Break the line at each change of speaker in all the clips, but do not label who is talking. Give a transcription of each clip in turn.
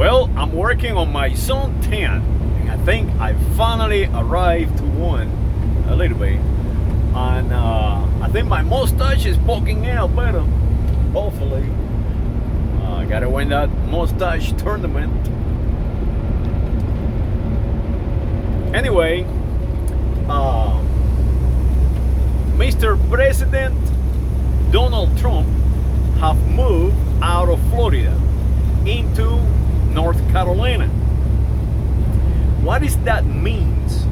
Well, I'm working on my Zone 10, and I think I finally arrived to one a little bit. And I think my mustache is poking out better. Hopefully, I gotta win that mustache tournament. Anyway, Mr. President Donald Trump have moved out of Florida into North Carolina. What does that means?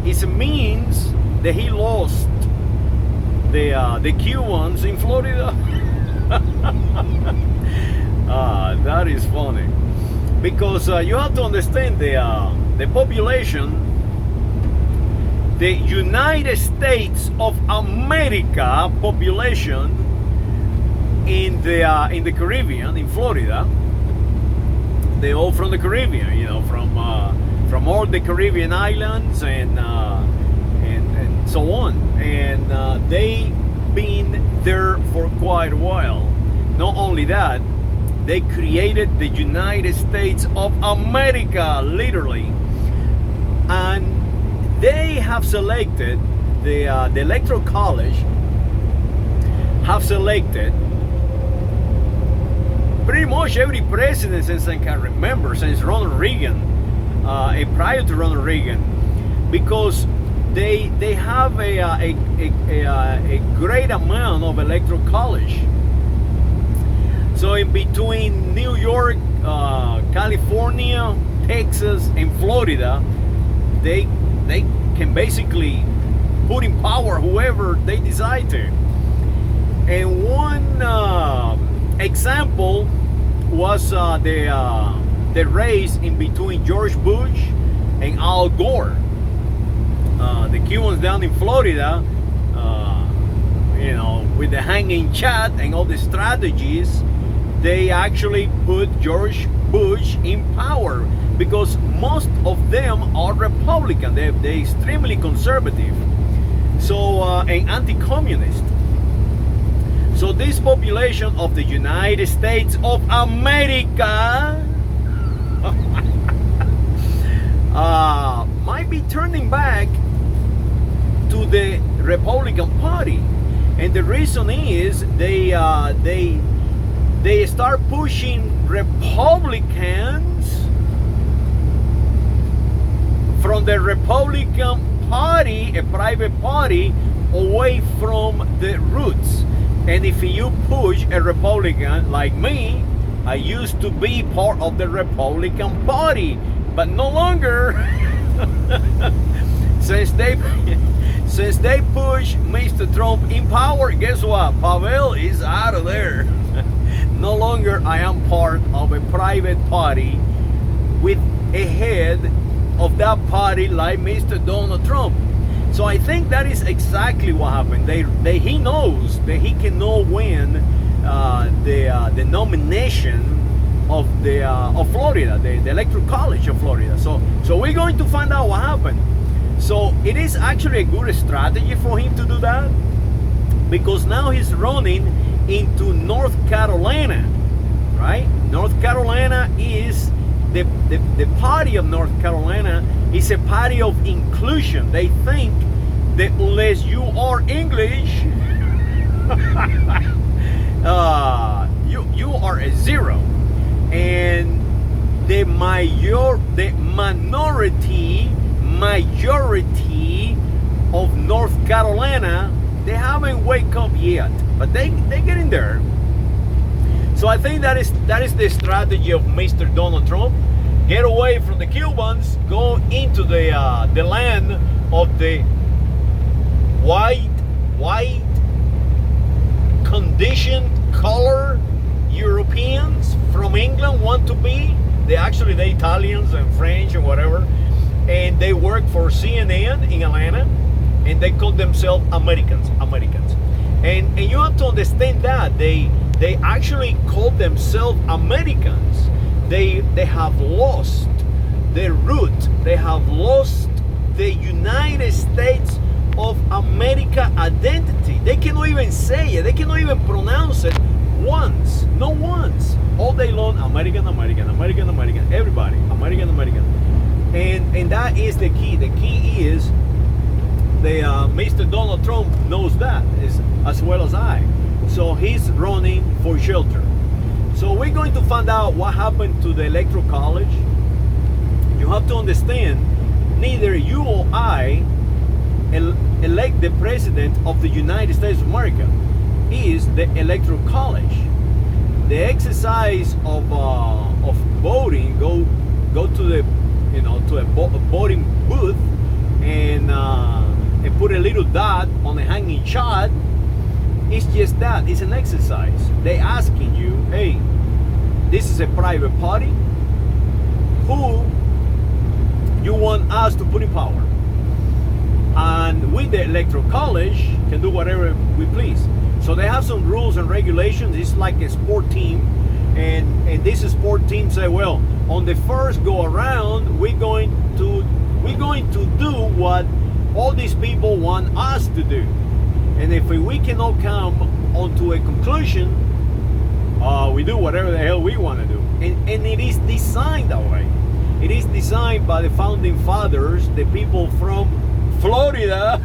It means that he lost the Cubans in Florida. That is funny, because you have to understand the population. The United States of America population in the Caribbean, in Florida, they all from the Caribbean, you know, from all the Caribbean islands and so on, and they been there for quite a while. Not only that, they created the United States of America, literally, and they have selected the Electoral College have selected pretty much every president since I can remember, since Ronald Reagan, and prior to Ronald Reagan, because they have a great amount of Electoral College. So in between New York, California, Texas, and Florida, they can basically put in power whoever they decide to. And one example was the race in between George Bush and Al Gore. The Cubans down in Florida, you know, with the hanging chat and all the strategies, they actually put George Bush in power, because most of them are Republican. They're extremely conservative, so and anti-communist. So this population of the United States of America might be turning back to the Republican Party, and the reason is they start pushing Republicans from the Republican Party, a private party, away from the roots. And if you push a Republican like me, I used to be part of the Republican Party, but no longer. Since they push Mr. Trump in power, guess what? Pavel is out of there. No longer I am part of a private party with a head of that party like Mr. Donald Trump. So I think that is exactly what happened. He knows that he cannot win the nomination of Florida, the Electoral College of Florida. So we're going to find out what happened. So it is actually a good strategy for him to do that, because now he's running into North Carolina, right? North Carolina is the party of North Carolina is a party of inclusion. They think that unless you are English, you are a zero. And the majority of North Carolina, they haven't wake up yet, but they getting there. So I think that is the strategy of Mr. Donald Trump. Get away from the Cubans, go into the land of the white conditioned color Europeans from England want to be. The Italians and French and whatever, and they work for CNN in Atlanta, and they call themselves Americans. And you have to understand that they actually call themselves Americans. They have lost their root. They have lost the United States of America identity. They cannot even say it. They cannot even pronounce it once. No once. All day long, American, American, American, American. Everybody, American, American. And that is the key. The key is Mr. Donald Trump knows that as well as I. So he's running for shelter. So we're going to find out what happened to the Electoral College. You have to understand, neither you or I elect the president of the United States of America. Is the Electoral College. The exercise of voting, go to the to a voting booth and put a little dot on a hanging shot. It's just that. It's an exercise. They asking you, hey, this is a private party. Who you want us to put in power? And with the Electoral College, can do whatever we please. So they have some rules and regulations. It's like a sport team, and this sport team say, well, on the first go around, we're going to do what all these people want us to do. And if we cannot come onto a conclusion, we do whatever the hell we want to do. And it is designed that way. It is designed by the founding fathers, the people from Florida,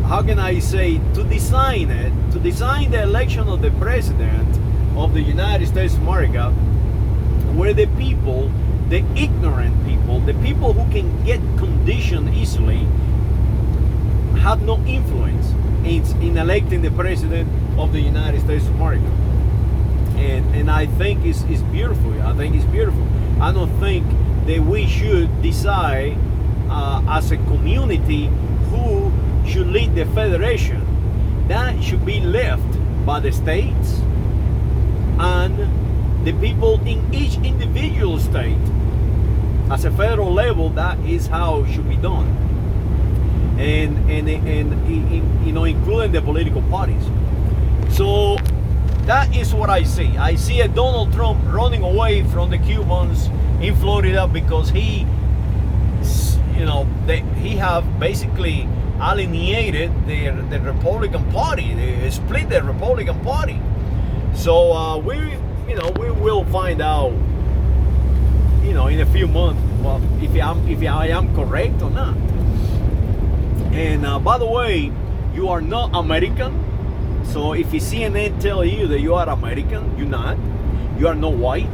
how can I say, to design the election of the president of the United States of America, where the people, the ignorant people, the people who can get conditioned easily, have no influence in electing the president of the United States of America. And I think it's beautiful. I think it's beautiful. I don't think that we should decide as a community who should lead the federation. That should be left by the states and the people in each individual state. As a federal level, that is how it should be done. And including the political parties. So that is what I see. I see a Donald Trump running away from the Cubans in Florida because he have basically alienated the Republican Party. They split the Republican Party. So we will find out, in a few months, well, if I am correct or not. And by the way, you are not American. So if CNN tell you that you are American, you're not. You are not white.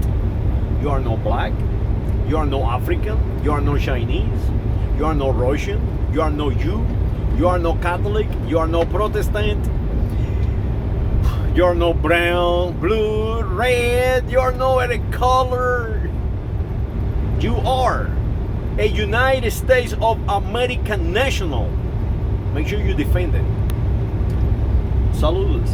You are not black. You are not African. You are not Chinese. You are not Russian. You are not Jew. You are not Catholic. You are not Protestant. You are not brown, blue, red. You are no other color. You are a United States of America national. Make sure you defend it. Saludos.